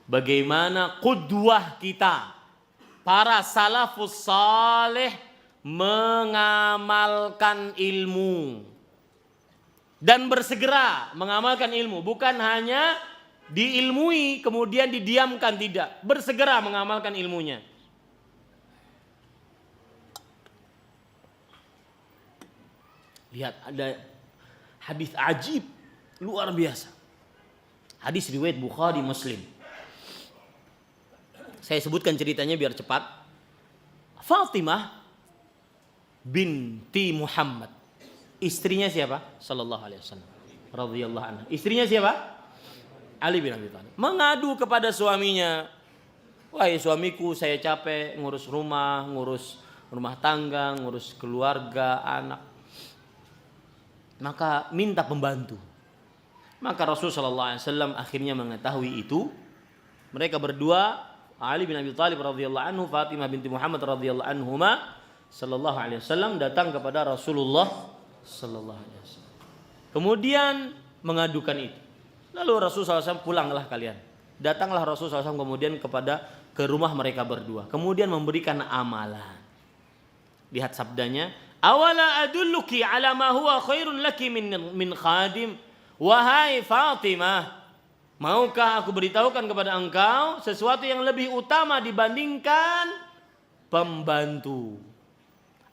bagaimana qudwah kita, para salafus saleh mengamalkan ilmu dan bersegera mengamalkan ilmu, bukan hanya diilmui kemudian didiamkan, tidak, bersegera mengamalkan ilmunya. Lihat, ada hadis ajib luar biasa. Hadis riwayat Bukhari Muslim. Saya sebutkan ceritanya biar cepat. Fatimah binti Muhammad, istrinya siapa? Sallallahu alaihi wasallam radhiyallahu anha. Istrinya siapa? Ali bin Abi Thalib. Mengadu kepada suaminya, "Wahai suamiku, saya capek ngurus rumah tangga, ngurus keluarga, anak. Maka minta pembantu." Maka Rasulullah SAW akhirnya mengetahui itu. Mereka berdua, Ali bin Abi Thalib radhiyallahu anhu, Fatimah binti Muhammad radhiyallahu anhuma, sallallahu alaihi wasallam, datang kepada Rasulullah sallallahu alaihi wasallam. Kemudian mengadukan itu. Lalu Rasulullah SAW, "Pulanglah kalian." Datanglah Rasulullah SAW kemudian ke rumah mereka berdua. Kemudian memberikan amalan. Lihat sabdanya, "Awala adulluki ala ma huwa khairun laki min khadim." Wahai Fatimah, maukah aku beritahukan kepada engkau sesuatu yang lebih utama dibandingkan pembantu?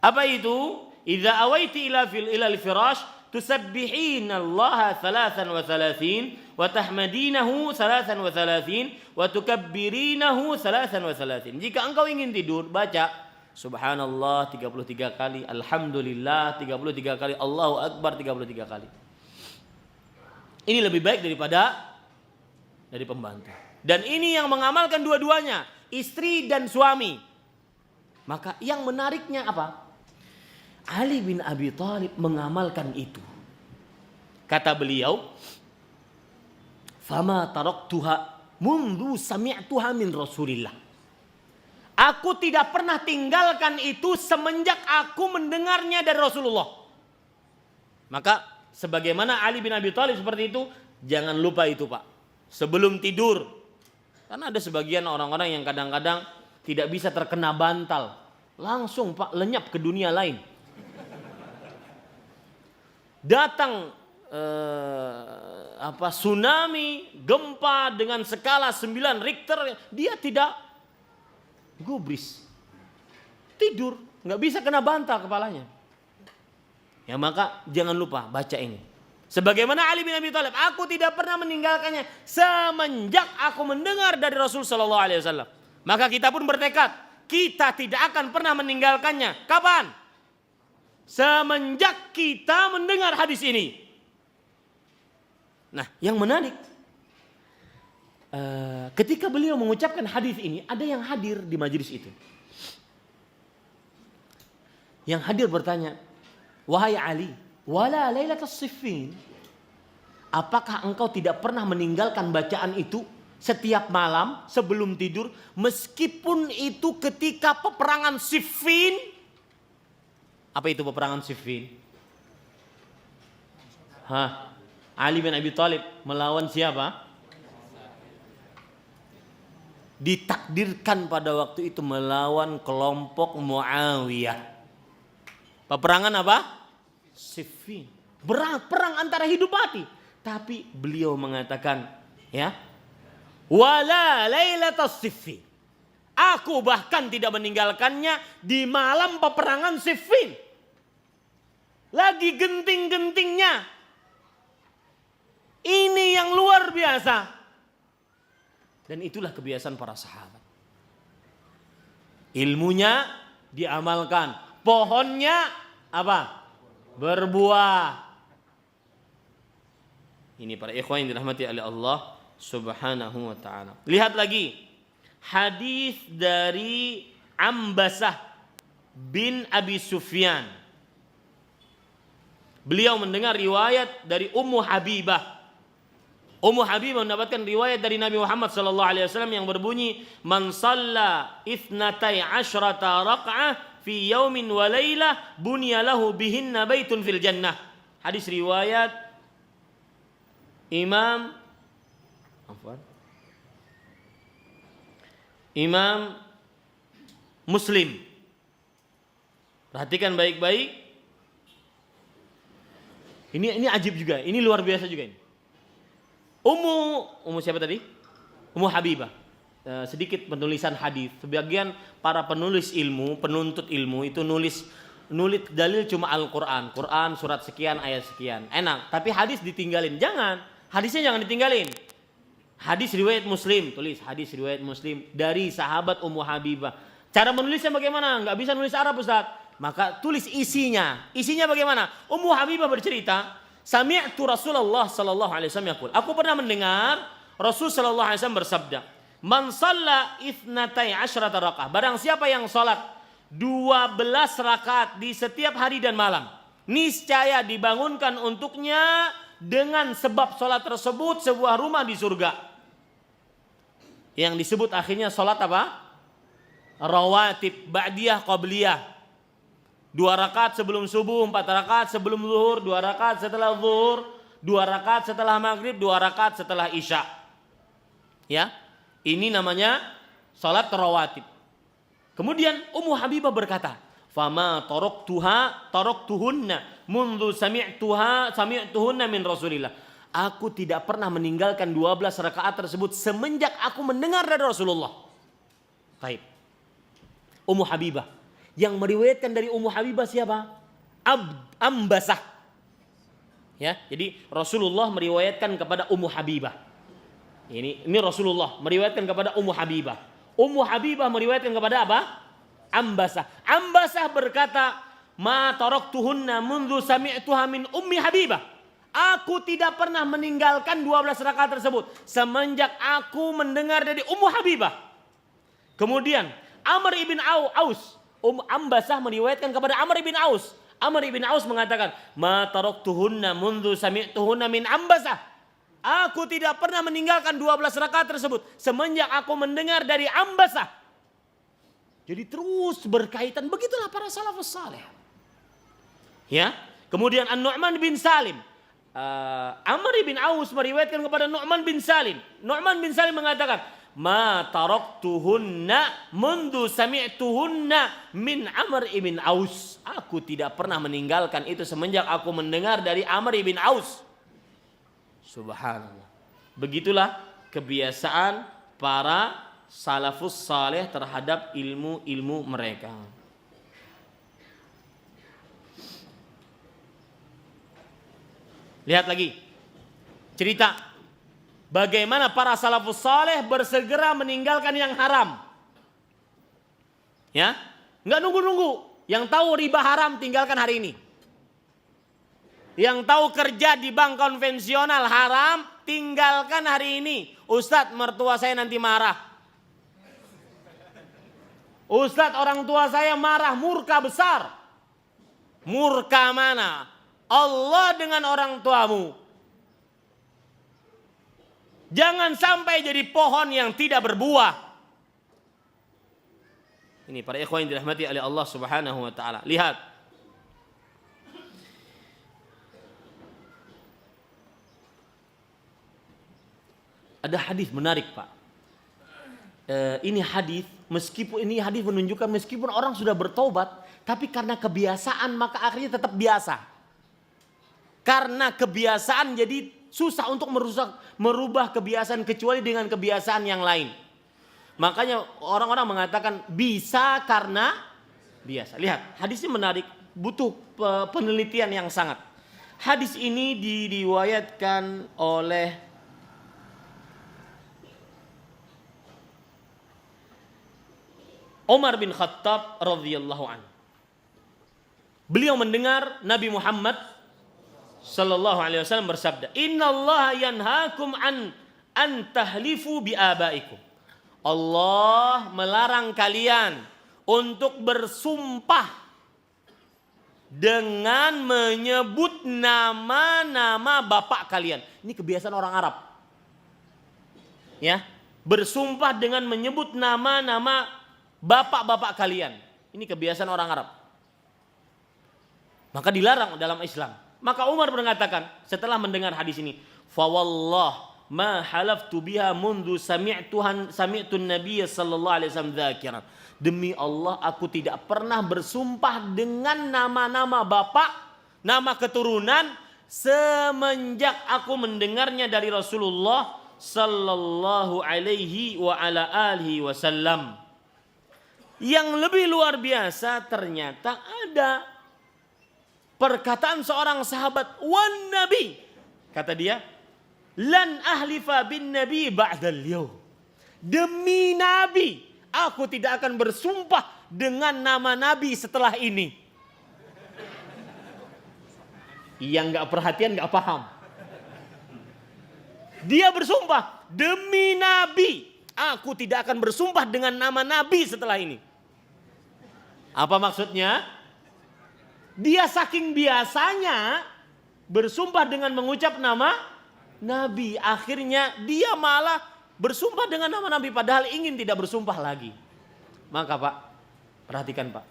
Apa itu? Idza awaiti ila al-firash tusabbihina Allah 33 wa tahmadinahu 33 wa tukabbirinahu 33. Jika engkau ingin tidur, baca subhanallah 33 kali, alhamdulillah 33 kali, Allahu akbar 33 kali. Ini lebih baik dari pembantu. Dan ini yang mengamalkan dua-duanya, istri dan suami. Maka yang menariknya apa? Ali bin Abi Thalib mengamalkan itu. Kata beliau, "Fama taraktuha mundu sami'tuha min Rasulillah." Aku tidak pernah tinggalkan itu semenjak aku mendengarnya dari Rasulullah. Maka sebagaimana Ali bin Abi Thalib seperti itu, jangan lupa itu Pak. Sebelum tidur. Karena ada sebagian orang-orang yang kadang-kadang tidak bisa terkena bantal. Langsung Pak lenyap ke dunia lain. Datang tsunami, gempa dengan skala 9 Richter, dia tidak gubris. Tidur, nggak bisa kena bantal kepalanya. Ya maka jangan lupa baca ini. Sebagaimana Ali bin Abi Thalib, aku tidak pernah meninggalkannya semenjak aku mendengar dari Rasul sallallahu alaihi wasallam. Maka kita pun bertekad, kita tidak akan pernah meninggalkannya. Kapan? Semenjak kita mendengar hadis ini. Nah, yang menarik, ketika beliau mengucapkan hadis ini, ada yang hadir di majelis itu. Yang hadir bertanya, "Wahai Ali, wala lailatas siffin, apakah engkau tidak pernah meninggalkan bacaan itu setiap malam sebelum tidur, meskipun itu ketika peperangan Siffin?" Apa itu peperangan Siffin? Ali bin Abi Thalib melawan siapa? Ditakdirkan pada waktu itu melawan kelompok Muawiyah. Peperangan apa? Siffin. Perang antara hidup mati. Tapi beliau mengatakan, ya, wala lailatas Siffin. Aku bahkan tidak meninggalkannya di malam peperangan Siffin. Lagi genting-gentingnya. Ini yang luar biasa. Dan itulah kebiasaan para sahabat. Ilmunya diamalkan. Pohonnya apa? Berbuah. Ini para ikhwan yang dirahmati oleh Allah Subhanahu wa ta'ala. Lihat lagi hadis dari Ambasah bin Abi Sufyan. Beliau mendengar riwayat dari Ummu Habibah. Ummu Habibah mendapatkan riwayat dari Nabi Muhammad sallallahu alaihi wasallam yang berbunyi, "Man shalla 12 raq'ah fi yaumin wa lailah bunya lahu bihinna baitun fil jannah." Hadis riwayat Imam Imam Muslim. Perhatikan baik-baik. Ini ajib juga, ini luar biasa juga ini. Ummu siapa tadi? Ummu Habibah. Sedikit penulisan hadis. Sebagian para penulis ilmu, penuntut ilmu itu nulis dalil cuma Al-Quran. Quran surat sekian, ayat sekian. Enak, tapi hadis ditinggalin. Jangan, hadisnya jangan ditinggalin. Hadis riwayat Muslim, tulis hadis riwayat Muslim dari sahabat Ummu Habibah. Cara menulisnya bagaimana? Nggak bisa nulis Arab, Ustaz. Maka tulis isinya. Isinya bagaimana? Ummu Habibah bercerita, sami'tu Rasulullah sallallahu alaihi wasallam yaqul. Aku pernah mendengar Rasul sallallahu alaihi wasallam bersabda, "Man shalla itsnatai asyrata rakaah." Barang siapa yang salat 12 rakaat di setiap hari dan malam, niscaya dibangunkan untuknya dengan sebab salat tersebut sebuah rumah di surga. Yang disebut akhirnya salat apa? Rawatib, ba'diyah, qabliyah. 2 rakaat sebelum subuh, 4 rakaat sebelum zuhur, 2 rakaat setelah zuhur, 2 rakaat setelah maghrib, 2 rakaat setelah isya. Ya, ini namanya salat rawatib. Kemudian Ummu Habibah berkata, "Fama taraktuhunna mundu sami'tuhunna min Rasulillah." Aku tidak pernah meninggalkan 12 rakaat tersebut semenjak aku mendengar dari Rasulullah. Baik. Ummu Habibah. Yang meriwayatkan dari Ummu Habibah siapa? Ambasah. Ya, jadi Rasulullah meriwayatkan kepada Ummu Habibah. Ini Rasulullah meriwayatkan kepada Ummu Habibah. Ummu Habibah meriwayatkan kepada apa? Ambasah. Ambasah berkata, "Ma taraktuhunna mundu sami'tuha min Ummi Habibah." Aku tidak pernah meninggalkan 12 rakaat tersebut semenjak aku mendengar dari Ummu Habibah. Kemudian Amr ibn Aus, Ambasah meriwayatkan kepada Amr ibn Aus. Amr ibn Aus mengatakan, "Ma taraktuhunna mundu sami'tuhunna min Ambasah." Aku tidak pernah meninggalkan 12 rakaat tersebut semenjak aku mendengar dari Ambasah. Jadi terus berkaitan, begitulah para salafus saleh. Ya, kemudian An-Nu'man bin Salim. Amr bin Aus meriwayatkan kepada Nu'man bin Salim. Nu'man bin Salim mengatakan, "Ma taraktuhunna mundu sami'tuhunna min Amr ibn Aus." Aku tidak pernah meninggalkan itu semenjak aku mendengar dari Amr ibn Aus. Subhanallah. Begitulah kebiasaan para salafus saleh terhadap ilmu-ilmu mereka. Lihat lagi cerita bagaimana para salafus saleh bersegera meninggalkan yang haram. Ya, nggak nunggu-nunggu. Yang tahu riba haram tinggalkan hari ini. Yang tahu kerja di bank konvensional haram tinggalkan hari ini. Ustadz, mertua saya nanti marah. Ustadz, orang tua saya marah, murka besar. Murka mana? Allah dengan orang tuamu. Jangan sampai jadi pohon yang tidak berbuah. Ini para ikhwan yang dirahmati oleh Allah Subhanahu wa taala. Lihat. Ada hadis menarik, Pak. Ini hadis menunjukkan meskipun orang sudah bertobat, tapi karena kebiasaan maka akhirnya tetap biasa. Karena kebiasaan jadi susah untuk merubah kebiasaan kecuali dengan kebiasaan yang lain. Makanya orang-orang mengatakan bisa karena biasa. Lihat, hadisnya menarik, butuh penelitian yang sangat. Hadis ini diriwayatkan oleh Umar bin Khattab radhiyallahu anhu. Beliau mendengar Nabi Muhammad sallallahu alaihi wasallam bersabda, "Innallaha yanhaakum an tahlifu bi abaikum." Allah melarang kalian untuk bersumpah dengan menyebut nama-nama bapak kalian. Ini kebiasaan orang Arab. Ya, bersumpah dengan menyebut nama-nama bapak-bapak kalian. Ini kebiasaan orang Arab. Maka dilarang dalam Islam. Maka Umar mengatakan setelah mendengar hadis ini, "Fa wallah ma halaftu biha mundu sami'tu Nabiy sallallahu alaihi wasallam dzakiran. Demi Allah, aku tidak pernah bersumpah dengan nama-nama bapak, nama keturunan semenjak aku mendengarnya dari Rasulullah sallallahu alaihi wa ala alihi wasallam. Yang lebih luar biasa, ternyata ada perkataan seorang sahabat, wan nabi, kata dia, lan ahlifa bin nabi ba'dal yaum. Demi nabi, aku tidak akan bersumpah dengan nama nabi setelah ini. Yang gak perhatian gak paham. Dia bersumpah, demi nabi, aku tidak akan bersumpah dengan nama nabi setelah ini. Apa maksudnya? Dia saking biasanya bersumpah dengan mengucap nama nabi, akhirnya dia malah bersumpah dengan nama nabi padahal ingin tidak bersumpah lagi. Maka Pak, perhatikan Pak,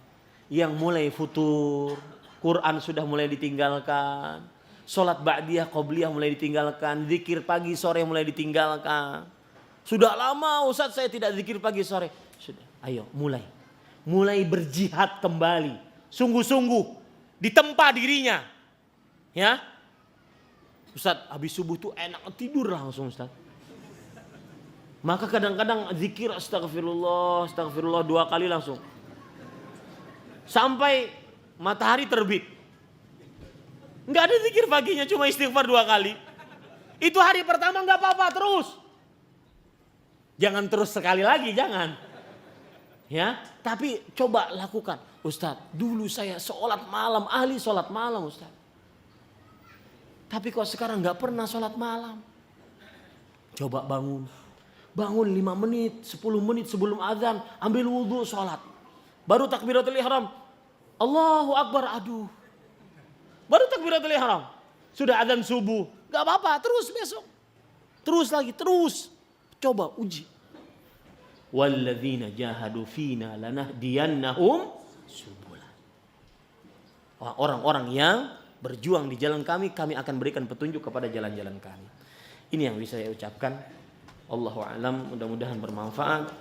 yang mulai futur, Quran sudah mulai ditinggalkan, sholat ba'diyah qobliyah mulai ditinggalkan, zikir pagi sore mulai ditinggalkan. Sudah lama Ustaz saya tidak zikir pagi sore. Sudah, ayo mulai berjihad kembali, sungguh-sungguh ditempa dirinya, ya. Ustaz, habis subuh tuh enak tidur langsung Ustaz. Maka kadang-kadang zikir astagfirullah 2 kali langsung. Sampai matahari terbit. Enggak ada zikir paginya, cuma istighfar 2 kali. Itu hari pertama enggak apa-apa, terus. Jangan terus sekali lagi, jangan. Ya, tapi coba lakukan. Ustaz, dulu saya sholat malam, ahli sholat malam Ustaz. Tapi kok sekarang gak pernah sholat malam. Coba bangun 5 menit, 10 menit sebelum azan, ambil wudhu sholat. Baru takbiratul ihram, Allahu Akbar, aduh. Baru takbiratul ihram, sudah azan subuh. Gak apa-apa, terus besok. Terus lagi, terus. Coba uji. Walladzina jahadu fina lanahdiyannahum subula. Orang-orang yang berjuang di jalan kami akan berikan petunjuk kepada jalan-jalan kami. Ini yang bisa saya ucapkan. Allahu a'lam, mudah-mudahan bermanfaat.